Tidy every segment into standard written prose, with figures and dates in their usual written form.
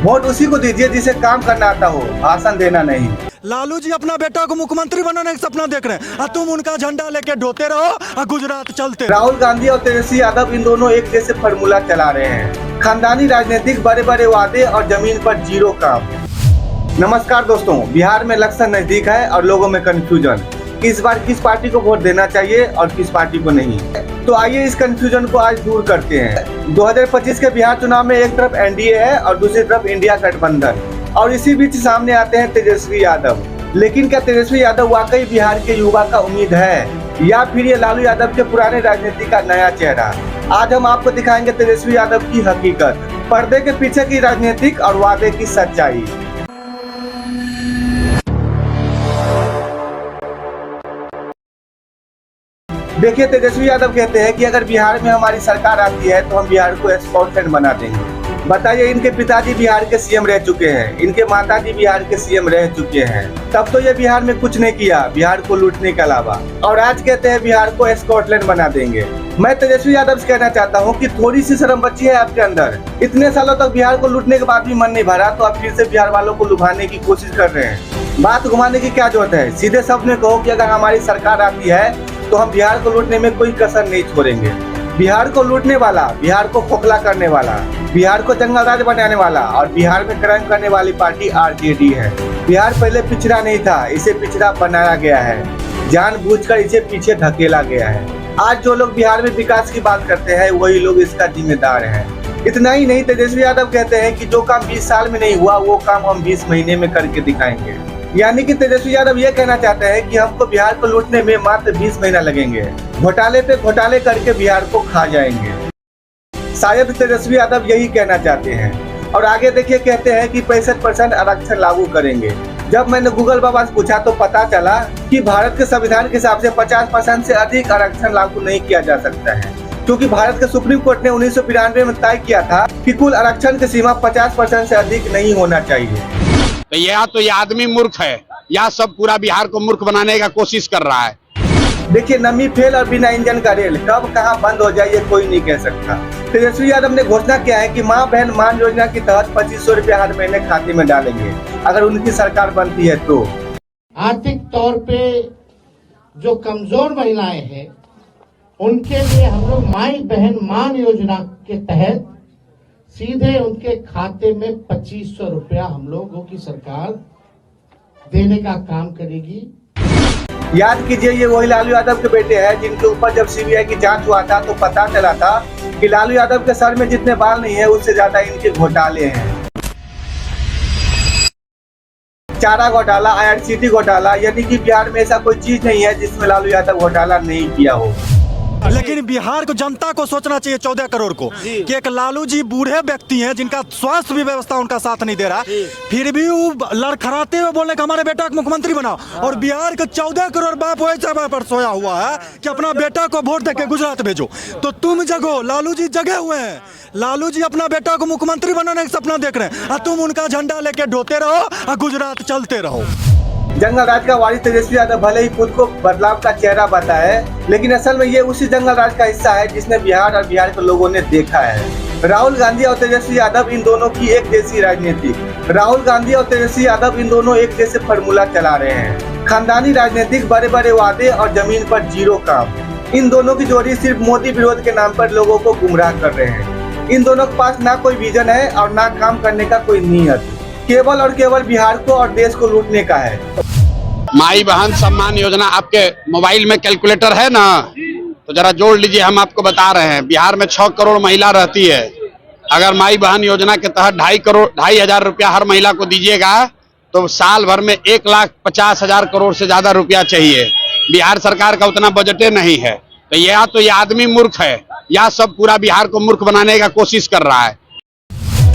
Vote उसी को दीजिए जिसे काम करना आता हो, भाषण देना नहीं। लालू जी अपना बेटा को मुख्यमंत्री बनाने का सपना देख रहे हैं और तुम उनका झंडा लेके ढोते रहो और गुजरात चलते रहो। राहुल गांधी और तेजस्वी यादव इन दोनों एक जैसे फार्मूला चला रहे हैं। खानदानी राजनीतिक, बड़े बड़े वादे और जमीन पर जीरो काम। नमस्कार दोस्तों, बिहार में इलेक्शन नजदीक है और लोगों में कंफ्यूजन कि इस बार किस पार्टी को वोट देना चाहिए और किस पार्टी को नहीं। तो आइए इस कंफ्यूजन को आज दूर करते हैं। 2025 के बिहार चुनाव में एक तरफ एनडीए है और दूसरी तरफ इंडिया गठबंधन, और इसी बीच सामने आते हैं तेजस्वी यादव। लेकिन क्या तेजस्वी यादव वाकई बिहार के युवा का उम्मीद है, या फिर ये लालू यादव के पुराने राजनीति का नया चेहरा? आज हम आपको दिखाएंगे तेजस्वी यादव की हकीकत, पर्दे के पीछे की राजनीतिक और वादे की सच्चाई। देखिए, तेजस्वी यादव कहते हैं कि अगर बिहार में हमारी सरकार आती है तो हम बिहार को एक्सपोर्टेड बना देंगे। बताइए, इनके पिताजी बिहार के सीएम रह चुके हैं, इनके माताजी बिहार के सीएम रह चुके हैं, तब तो ये बिहार में कुछ नहीं किया बिहार को लूटने के अलावा, और आज कहते हैं बिहार को स्कॉटलैंड बना देंगे। मैं तेजस्वी यादव से कहना चाहता हूँ कि थोड़ी सी शर्म बची है आपके अंदर। इतने सालों तक बिहार को लूटने के बाद भी मन नहीं भरा तो आप फिर से बिहार वालों को लुभाने की कोशिश कर रहे हैं। बात घुमाने की क्या जरूरत है? सीधे शब्द में कहो कि अगर हमारी सरकार आती है तो हम बिहार को लूटने में कोई कसर नहीं छोड़ेंगे। बिहार को लूटने वाला, बिहार को खोखला करने वाला, बिहार को जंगल राज बनाने वाला और बिहार में क्राइम करने वाली पार्टी आरजेडी है। बिहार पहले पिछड़ा नहीं था, इसे पिछड़ा बनाया गया है, जानबूझकर इसे पीछे धकेला गया है। आज जो लोग बिहार में विकास की बात करते हैं वही लोग इसका जिम्मेदार हैं। इतना ही नहीं, तेजस्वी यादव कहते हैं कि जो काम 20 साल में नहीं हुआ वो काम हम 20 महीने में करके दिखाएंगे। यानी कि तेजस्वी यादव ये कहना चाहते हैं कि हमको बिहार को लूटने में मात्र 20 महीना लगेंगे, घोटाले पे घोटाले करके बिहार को खा जाएंगे। शायद तेजस्वी यादव यही कहना चाहते हैं। और आगे देखिए, कहते हैं कि 65% आरक्षण लागू करेंगे। जब मैंने गूगल बाबा से पूछा तो पता चला कि भारत के संविधान के हिसाब से 50% से अधिक आरक्षण लागू नहीं किया जा सकता है, क्योंकि भारत के सुप्रीम कोर्ट ने 1992 में तय किया था कि कुल आरक्षण की सीमा 50% से अधिक नहीं होना चाहिए। तो ये आदमी मूर्ख है, या सब पूरा बिहार को मूर्ख बनाने का कोशिश कर रहा है। देखिए, नमी फेल और बिना इंजन का रेल कब कहां बंद हो जाए ये कोई नहीं कह सकता। तेजस्वी यादव ने घोषणा किया है कि मां बहन मान योजना के तहत 2500 रुपया हर महीने खाते में डालेंगे अगर उनकी सरकार बनती है तो। आर्थिक तौर पे जो कमजोर महिलाएं हैं उनके लिए हम लोग माई बहन मान योजना के तहत सीधे उनके खाते में 2500 रुपया हम लोगों की सरकार देने का काम करेगी। याद कीजिए, ये वही लालू यादव के बेटे हैं जिनके ऊपर जब सीबीआई की जांच हुआ था तो पता चला था कि लालू यादव के सर में जितने बाल नहीं है उससे ज्यादा इनके घोटाले हैं। चारा घोटाला, IRCTC घोटाला, यानी कि बिहार में ऐसा कोई चीज नहीं है जिसमें लालू यादव घोटाला नहीं किया हो। लेकिन बिहार को जनता को सोचना चाहिए 14 करोड़ को कि एक लालू जी बूढ़े व्यक्ति हैं जिनका स्वास्थ्य भी व्यवस्था उनका साथ नहीं दे रहा, फिर भी वो लड़खड़ाते हुए बोलने का हमारे बेटा को मुख्यमंत्री बनाओ। और बिहार के 14 करोड़ बाप वही जगह पर सोया हुआ है कि अपना बेटा को वोट देके गुजरात भेजो। तो तुम जगो, लालू जी जगे हुए हैं। लालू जी अपना बेटा को मुख्यमंत्री बनाने का सपना देख रहे हैं और तुम उनका झंडा लेके ढोते रहो और गुजरात चलते रहो। जंगल राज का वारिस तेजस्वी यादव भले ही खुद को बदलाव का चेहरा बताए, लेकिन असल में ये उसी जंगल राज का हिस्सा है जिसने बिहार और बिहार के लोगों ने देखा है। राहुल गांधी और तेजस्वी यादव इन दोनों की एक जैसी राजनीति, राहुल गांधी और तेजस्वी यादव इन दोनों एक जैसे फार्मूला चला रहे हैं। खानदानी राजनीतिक, बड़े बड़े वादे और जमीन पर जीरो काम। इन दोनों की जोड़ी सिर्फ मोदी विरोध के नाम पर लोगों को गुमराह कर रहे हैं। इन दोनों के पास ना कोई विजन है और ना काम करने का कोई नीयत, केवल और केवल बिहार को और देश को लूटने का है। माई बहन सम्मान योजना, आपके मोबाइल में कैलकुलेटर है ना, तो जरा जोड़ लीजिए। हम आपको बता रहे हैं, बिहार में 6 करोड़ महिला रहती है। अगर माई बहन योजना के तहत 2,500 रुपया हर महिला को दीजिएगा तो साल भर में 1,50,000 करोड़ से ज्यादा रुपया चाहिए। बिहार सरकार का उतना बजटे नहीं है। तो ये आदमी मूर्ख है, या सब पूरा बिहार को मूर्ख बनाने का कोशिश कर रहा है।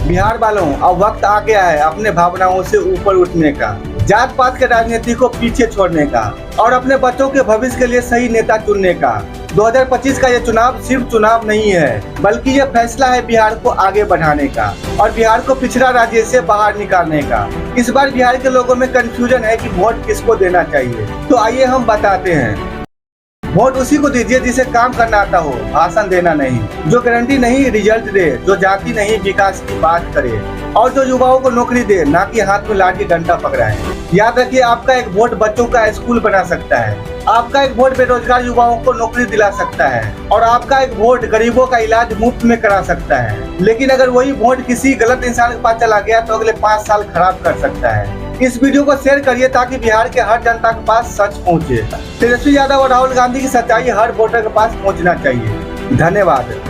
बिहार वालों, अब वक्त आ गया है अपने भावनाओं से ऊपर उठने का, जात पात के राजनीति को पीछे छोड़ने का और अपने बच्चों के भविष्य के लिए सही नेता चुनने का। 2025 का ये चुनाव सिर्फ चुनाव नहीं है, बल्कि ये फैसला है बिहार को आगे बढ़ाने का और बिहार को पिछड़ा राज्य से बाहर निकालने का। इस बार बिहार के लोगों में कंफ्यूजन है कि वोट किसको देना चाहिए, तो आइए हम बताते हैं। वोट उसी को दीजिए जिसे काम करना आता हो, भाषण देना नहीं, जो गारंटी नहीं रिजल्ट दे, जो जाति नहीं विकास की बात करे और जो युवाओं को नौकरी दे, ना कि हाथ में लाठी डंडा पकड़ाए। याद रखिए, आपका एक वोट बच्चों का स्कूल बना सकता है, आपका एक वोट बेरोजगार युवाओं को नौकरी दिला सकता है और आपका एक वोट गरीबों का इलाज मुफ्त में करा सकता है। लेकिन अगर वही वोट किसी गलत इंसान के पास चला गया तो अगले 5 साल खराब कर सकता है। इस वीडियो को शेयर करिए ताकि बिहार के हर जनता के पास सच पहुंचे। तेजस्वी यादव और राहुल गांधी की सच्चाई हर वोटर के पास पहुंचना चाहिए। धन्यवाद।